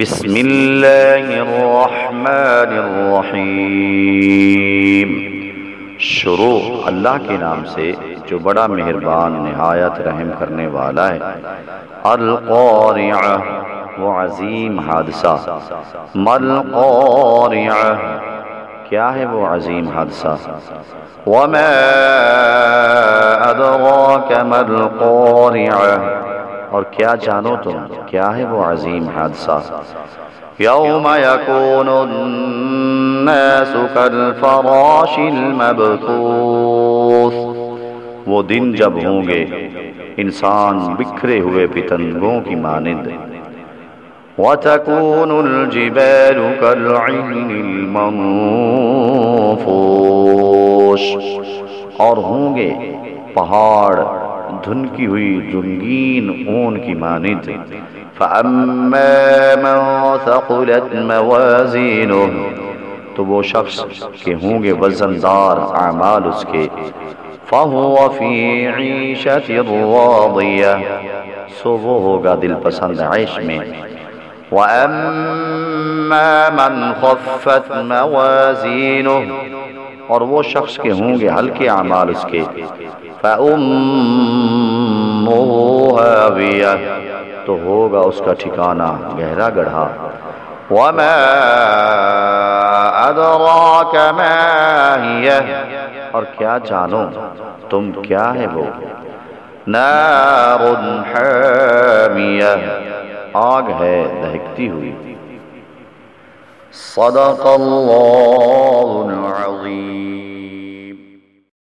بسم اللہ الرحمن الرحیم۔ شروع اللہ کے نام سے جو بڑا مہربان نہایت رحم کرنے والا ہے۔ القارعہ، وہ عظیم حادثہ۔ ما القارعہ، کیا ہے وہ عظیم حادثہ؟ وما ادراک ما القارعہ، اور کیا جانو تم کیا ہے وہ عظیم حادثہ؟ یوم یکون الناس کالفراش المبثوث، وہ دن جب ہوں گے انسان بکھرے ہوئے پتنگوں کی مانند۔ وتکون الجبال کالعہن المنفوش، اور ہوں گے پہاڑ دھنکی ہوئی رنگین اون کی مانند۔ فَأَمَّا مَنْ ثَقُلَتْ مَوَازِينُهُ، تو وہ شخص کہ ہوں گے وزندار اعمال اس کے، فَهُوَ فِي عِيشَةٍ رَاضِيَةٍ، سو وہ ہوگا دل پسند عیش میں۔ وَأَمَّا مَنْ خَفَّتْ مَوَازِينُهُ، اور وہ شخص کے ہوں گے ہلکے اعمال اس کے، فَأُمُّهُ هَاوِيَةٌ، تو ہوگا اس کا ٹھکانہ گہرا گڑھا۔ وَمَا أَدْرَاكَ مَا هِيَهْ، اور کیا جانو تم کیا ہے وہ؟ نَارٌ حَامِيَةٌ، آگ ہے دہکتی ہوئی۔ صدق اللہ العظیم۔